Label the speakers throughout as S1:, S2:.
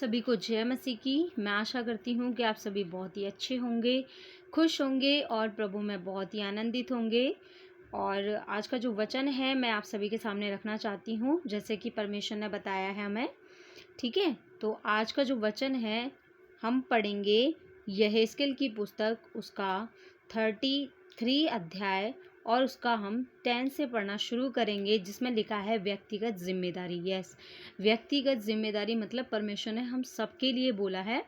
S1: सभी को जय मसीह की। मैं आशा करती हूँ कि आप सभी बहुत ही अच्छे होंगे, खुश होंगे और प्रभु में बहुत ही आनंदित होंगे। और आज का जो वचन है मैं आप सभी के सामने रखना चाहती हूँ, जैसे कि परमेश्वर ने बताया है हमें। ठीक है, तो आज का जो वचन है हम पढ़ेंगे यहेजकेल की पुस्तक, उसका 33 अध्याय और उसका हम 10 से पढ़ना शुरू करेंगे, जिसमें लिखा है व्यक्तिगत जिम्मेदारी। यस, व्यक्तिगत जिम्मेदारी मतलब परमेश्वर ने हम सबके लिए बोला है।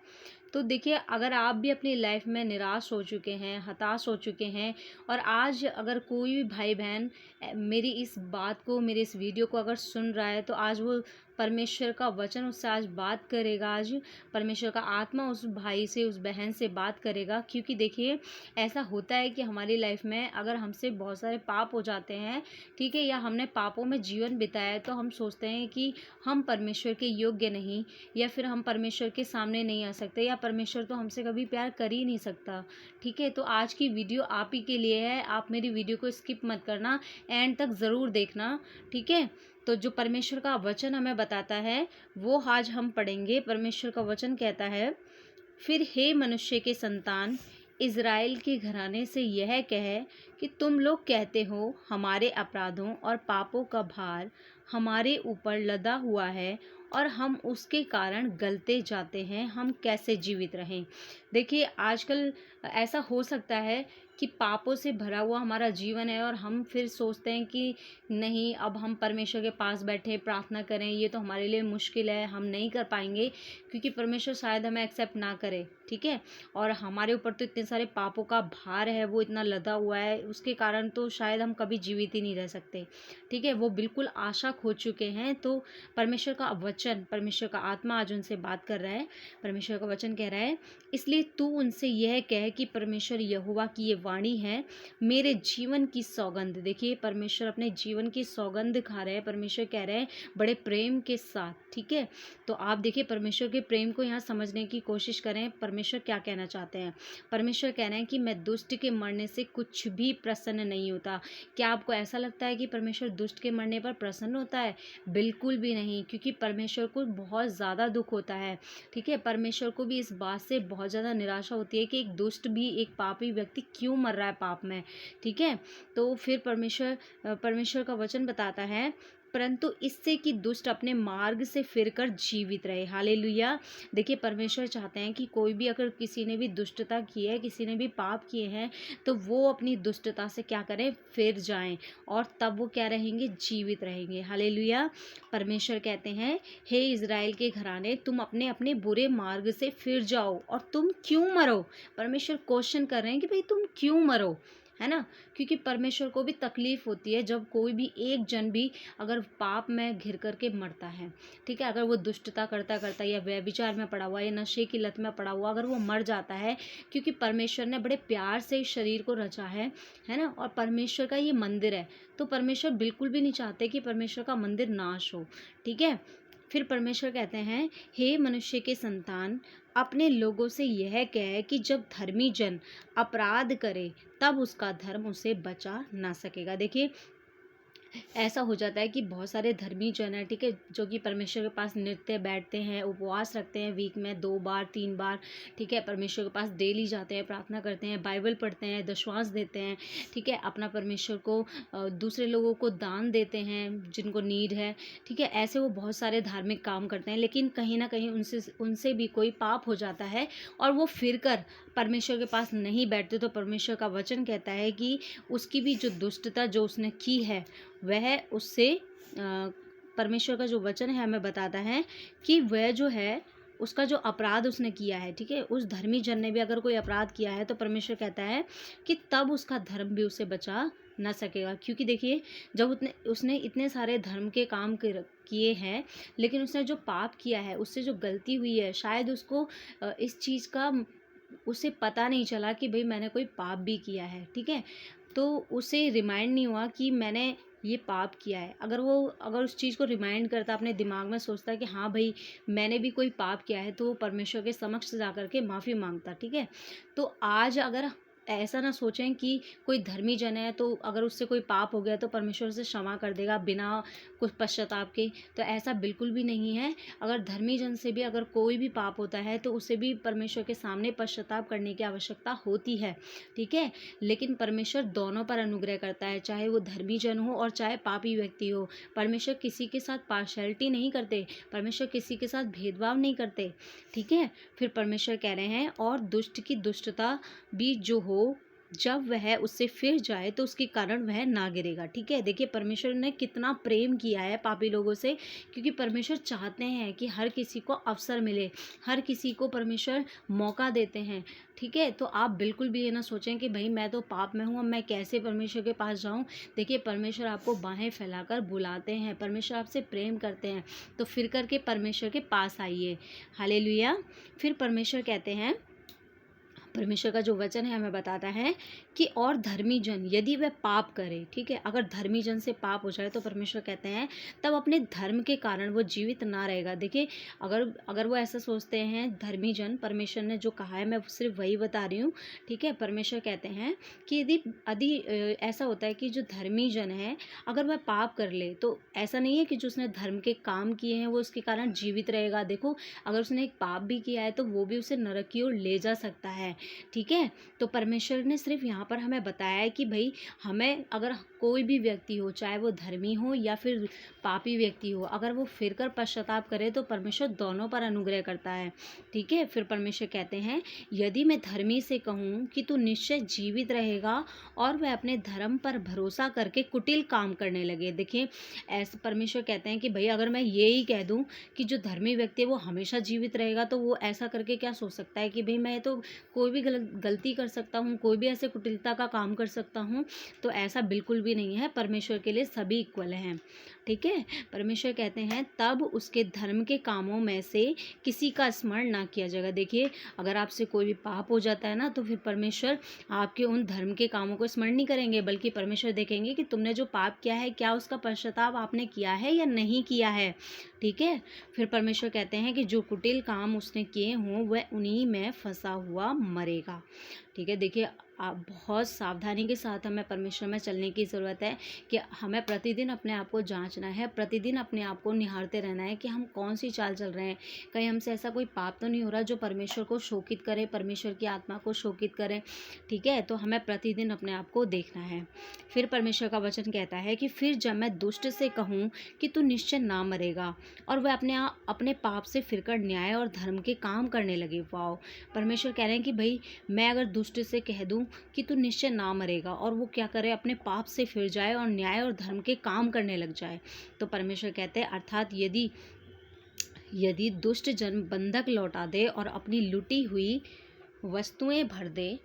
S1: तो देखिए, अगर आप भी अपनी लाइफ में निराश हो चुके हैं, हताश हो चुके हैं, और आज अगर कोई भी भाई बहन मेरी इस बात को, मेरे इस वीडियो को अगर सुन रहा है, तो आज वो परमेश्वर का वचन उससे आज बात करेगा। आज परमेश्वर का आत्मा उस भाई से, उस बहन से बात करेगा। क्योंकि देखिए, ऐसा होता है कि हमारी लाइफ में अगर हमसे बहुत सारे पाप हो जाते हैं, ठीक है, या हमने पापों में जीवन बिताया है, तो हम सोचते हैं कि हम परमेश्वर के योग्य नहीं, या फिर हम परमेश्वर के सामने नहीं आ सकते, या परमेश्वर तो हमसे कभी प्यार कर ही नहीं सकता। ठीक है, तो आज की वीडियो आप ही के लिए है। आप मेरी वीडियो को स्किप मत करना, एंड तक ज़रूर देखना। ठीक है, तो जो परमेश्वर का वचन हमें बताता है वो आज हम पढ़ेंगे। परमेश्वर का वचन कहता है, फिर हे मनुष्य के संतान, इज़राइल के घराने से यह कह कि तुम लोग कहते हो हमारे अपराधों और पापों का भार हमारे ऊपर लदा हुआ है और हम उसके कारण गलते जाते हैं, हम कैसे जीवित रहें। देखिए, आजकल ऐसा हो सकता है कि पापों से भरा हुआ हमारा जीवन है और हम फिर सोचते हैं कि नहीं, अब हम परमेश्वर के पास बैठे प्रार्थना करें, ये तो हमारे लिए मुश्किल है, हम नहीं कर पाएंगे, क्योंकि परमेश्वर शायद हमें एक्सेप्ट ना करे। ठीक है, और हमारे ऊपर तो इतने सारे पापों का भार है, वो इतना लदा हुआ है, उसके कारण तो शायद हम कभी जीवित ही नहीं रह सकते। ठीक है, वो बिल्कुल आशा खो चुके हैं। तो परमेश्वर का वचन, परमेश्वर का आत्मा आज उनसे बात कर रहा है। परमेश्वर का वचन कह रहा है, इसलिए तू उनसे यह कह कि परमेश्वर यहोवा की ये वाणी है, मेरे जीवन की सौगंध। देखिए, परमेश्वर अपने जीवन की सौगंध खा रहे हैं। परमेश्वर कह रहे हैं बड़े प्रेम के साथ। ठीक है, तो आप देखिए, परमेश्वर के प्रेम को यहाँ समझने की कोशिश करें। परमेश्वर क्या कहना चाहते हैं? परमेश्वर कह रहे हैं कि मैं दुष्ट के मरने से कुछ भी प्रसन्न नहीं होता। क्या आपको ऐसा लगता है कि परमेश्वर दुष्ट के मरने पर प्रसन्न होता है? बिल्कुल भी नहीं, क्योंकि परमेश्वर को बहुत ज़्यादा दुख होता है। ठीक है, परमेश्वर को भी इस बात से बहुत ज़्यादा निराशा होती है कि एक दुष्ट भी, एक पापी व्यक्ति क्यों मर रहा है पाप में। ठीक है, तो फिर परमेश्वर का वचन बताता है, परंतु इससे कि दुष्ट अपने मार्ग से फिरकर जीवित रहे। हालेलुया। देखिए, परमेश्वर चाहते हैं कि कोई भी, अगर किसी ने भी दुष्टता की है, किसी ने भी पाप किए हैं, तो वो अपनी दुष्टता से क्या करें, फिर जाएं, और तब वो क्या रहेंगे, जीवित रहेंगे। हालेलुया। परमेश्वर कहते हैं, हे इज़राइल के घराने, तुम अपने अपने बुरे मार्ग से फिर जाओ और तुम क्यों मरो। परमेश्वर क्वेश्चन कर रहे हैं कि भाई तुम क्यों मरो, है ना। क्योंकि परमेश्वर को भी तकलीफ होती है जब कोई भी एक जन भी अगर पाप में घिर करके मरता है। ठीक है, अगर वो दुष्टता करता करता या व्यभिचार में पड़ा हुआ या नशे की लत में पड़ा हुआ अगर वो मर जाता है, क्योंकि परमेश्वर ने बड़े प्यार से इस शरीर को रचा है ना, और परमेश्वर का ये मंदिर है, तो परमेश्वर बिल्कुल भी नहीं चाहते कि परमेश्वर का मंदिर नाश हो। ठीक है, फिर परमेश्वर कहते हैं, हे मनुष्य के संतान, अपने लोगों से यह कहे कि जब धर्मी जन अपराध करे, तब उसका धर्म उसे बचा ना सकेगा। देखिए, ऐसा हो जाता है कि बहुत सारे धर्मी जन हैं, ठीक है, जो कि परमेश्वर के पास नृत्य बैठते हैं, उपवास रखते हैं, वीक में 2 बार 3 बार। ठीक है, परमेश्वर के पास डेली जाते हैं, प्रार्थना करते हैं, बाइबल पढ़ते हैं, दशवांश देते हैं। ठीक है, अपना परमेश्वर को दूसरे लोगों को दान देते हैं जिनको नीड है। ठीक है, ऐसे वो बहुत सारे धार्मिक काम करते हैं, लेकिन कहीं ना कहीं उनसे भी कोई पाप हो जाता है और वो फिर कर परमेश्वर के पास नहीं बैठते। तो परमेश्वर का वचन कहता है कि उसकी भी जो दुष्टता जो उसने की है, वह उससे परमेश्वर का जो वचन है हमें बताता है कि वह जो है, उसका जो अपराध उसने किया है, ठीक है, उस धर्मी जन ने भी अगर कोई अपराध किया है, तो परमेश्वर कहता है कि तब उसका धर्म भी उसे बचा ना सकेगा। क्योंकि देखिए, जब उसने इतने सारे धर्म के काम किए हैं, लेकिन उसने जो पाप किया है, उससे जो गलती हुई है, शायद उसको इस चीज़ का उसे पता नहीं चला कि भाई मैंने कोई पाप भी किया है। ठीक है, तो उसे रिमाइंड नहीं हुआ कि मैंने ये पाप किया है। अगर उस चीज़ को रिमाइंड करता, अपने दिमाग में सोचता कि हाँ भाई मैंने भी कोई पाप किया है, तो वो परमेश्वर के समक्ष जा कर के माफ़ी मांगता। ठीक है, तो आज अगर ऐसा ना सोचें कि कोई धर्मी जन है तो अगर उससे कोई पाप हो गया तो परमेश्वर उसे क्षमा कर देगा बिना कुछ पश्चाताप के। तो ऐसा बिल्कुल भी नहीं है। अगर धर्मी जन से भी अगर कोई भी पाप होता है तो उसे भी परमेश्वर के सामने पश्चाताप करने की आवश्यकता होती है, ठीक है। लेकिन परमेश्वर दोनों पर अनुग्रह करता है, चाहे वो धर्मी जन हो और चाहे पापी व्यक्ति हो। परमेश्वर किसी के साथ पार्शैलिटी नहीं करते, परमेश्वर किसी के साथ भेदभाव नहीं करते, ठीक है। फिर परमेश्वर कह रहे हैं, और दुष्ट की दुष्टता भी जो हो, जब वह उससे फिर जाए तो उसके कारण वह ना गिरेगा, ठीक है। देखिए परमेश्वर ने कितना प्रेम किया है पापी लोगों से, क्योंकि परमेश्वर चाहते हैं कि हर किसी को अवसर मिले, हर किसी को परमेश्वर मौका देते हैं, ठीक है। तो आप बिल्कुल भी ये ना सोचें कि भाई मैं तो पाप में हूँ, अब मैं कैसे परमेश्वर के पास जाऊँ। देखिए परमेश्वर आपको बाहें फैलाकर बुलाते हैं, परमेश्वर आपसे प्रेम करते हैं, तो फिर करके परमेश्वर के पास आइए। हालेलुया। फिर परमेश्वर कहते हैं, परमेश्वर का जो वचन है हमें बताता है कि और धर्मी जन यदि वह पाप करे, ठीक है, अगर धर्मी जन से पाप हो जाए तो परमेश्वर कहते हैं तब अपने धर्म के कारण वो जीवित ना रहेगा। देखिए अगर अगर वो ऐसा सोचते हैं धर्मी जन, परमेश्वर ने जो कहा है मैं सिर्फ वही बता रही हूँ, ठीक है। परमेश्वर कहते हैं कि यदि यदि ऐसा होता है कि जो धर्मी जन है अगर वह पाप कर ले, तो ऐसा नहीं है कि जो उसने धर्म के काम किए हैं वो उसके कारण जीवित रहेगा। देखो अगर उसने एक पाप भी किया है तो वो भी उसे नरक की ओर ले जा सकता है, ठीक है। तो परमेश्वर ने सिर्फ यहाँ पर हमें बताया है कि भाई हमें अगर कोई भी व्यक्ति हो, चाहे वो धर्मी हो या फिर पापी व्यक्ति हो, अगर वो फिर कर पश्चाताप करे तो परमेश्वर दोनों पर अनुग्रह करता है, ठीक है। फिर परमेश्वर कहते हैं, यदि मैं धर्मी से कहूँ कि तू निश्चय जीवित रहेगा और वह अपने धर्म पर भरोसा करके कुटिल काम करने लगे। देखिए ऐसे परमेश्वर कहते हैं कि भाई अगर मैं ये ही कह दूँ कि जो धर्मी व्यक्ति है वो हमेशा जीवित रहेगा, तो वो ऐसा करके क्या सोच सकता है कि भाई मैं तो कोई भी गलती कर सकता हूँ, कोई भी ऐसे कुटिलता का काम कर सकता हूँ। तो ऐसा बिल्कुल भी नहीं है, परमेश्वर के लिए सभी इक्वल हैं, ठीक है। परमेश्वर कहते हैं तब उसके धर्म के कामों में से किसी का स्मरण ना किया जाएगा। देखिए अगर आपसे कोई भी पाप हो जाता है ना, तो फिर परमेश्वर आपके उन धर्म के कामों को स्मरण नहीं करेंगे, बल्कि परमेश्वर देखेंगे कि तुमने जो पाप किया है क्या उसका पश्चाताप आपने किया है या नहीं किया है, ठीक है। फिर परमेश्वर कहते हैं कि जो कुटिल काम उसने किए हों वह उन्हीं में फंसा हुआ मरेगा, ठीक है। देखिए आप बहुत सावधानी के साथ हमें परमेश्वर में चलने की ज़रूरत है कि हमें प्रतिदिन अपने आप को जांचना है, प्रतिदिन अपने आप को निहारते रहना है कि हम कौन सी चाल चल रहे हैं, कहीं हमसे ऐसा कोई पाप तो नहीं हो रहा जो परमेश्वर को शोकित करे, परमेश्वर की आत्मा को शोकित करे, ठीक है। तो हमें प्रतिदिन अपने आप को देखना है। फिर परमेश्वर का वचन कहता है कि फिर जब मैं दुष्ट से कहूँ कि तू निश्चय ना मरेगा और वह अपने पाप से फिरकर न्याय और धर्म के काम करने लगे। वाओ, परमेश्वर कह रहे हैं कि भाई मैं अगर दुष्ट से कह दूं कि तू निश्चय ना मरेगा और वो क्या करे, अपने पाप से फिर जाए और न्याय और धर्म के काम करने लग जाए, तो परमेश्वर कहते हैं अर्थात यदि दुष्ट जन बंधक लौटा दे और अपनी लुटी हुई वस्तुएं भर दे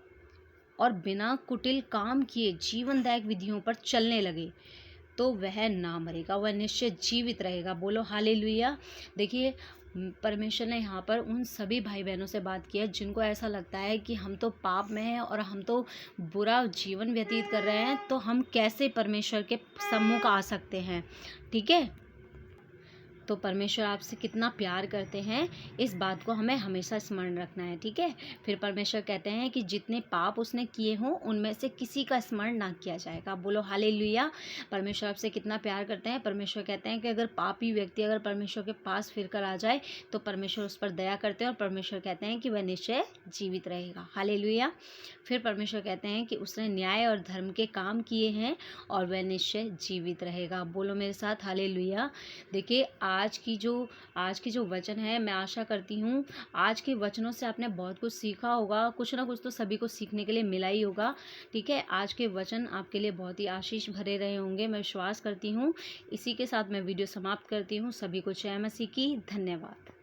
S1: और बिना कुटिल काम किए जीवनदायक विधियों पर चलने लगे, तो वह ना मरेगा, वह निश्चय जीवित रहेगा। बोलो हालेलुया। देखिए परमेश्वर ने यहाँ पर उन सभी भाई बहनों से बात की है जिनको ऐसा लगता है कि हम तो पाप में हैं और हम तो बुरा जीवन व्यतीत कर रहे हैं, तो हम कैसे परमेश्वर के सम्मुख आ सकते हैं, ठीक है। तो परमेश्वर आपसे कितना प्यार करते हैं इस बात को हमें हमेशा स्मरण रखना है, ठीक है। फिर परमेश्वर कहते हैं कि जितने पाप उसने किए हों उनमें से किसी का स्मरण ना किया जाएगा। बोलो हालेलुया। परमेश्वर आपसे कितना प्यार करते हैं। परमेश्वर कहते हैं कि अगर पापी व्यक्ति अगर परमेश्वर के पास फिर कर आ जाए तो परमेश्वर उस पर दया करते हैं और परमेश्वर कहते हैं कि वह निश्चय जीवित रहेगा। हालेलुया। फिर परमेश्वर कहते हैं कि उसने न्याय और धर्म के काम किए हैं और वह निश्चय जीवित रहेगा। बोलो मेरे साथ हालेलुया। देखिए आज की जो वचन है, मैं आशा करती हूँ आज के वचनों से आपने बहुत कुछ सीखा होगा, कुछ ना कुछ तो सभी को सीखने के लिए मिला ही होगा, ठीक है। आज के वचन आपके लिए बहुत ही आशीष भरे रहे होंगे, मैं विश्वास करती हूँ। इसी के साथ मैं वीडियो समाप्त करती हूँ। सभी को जय मसीह की। धन्यवाद।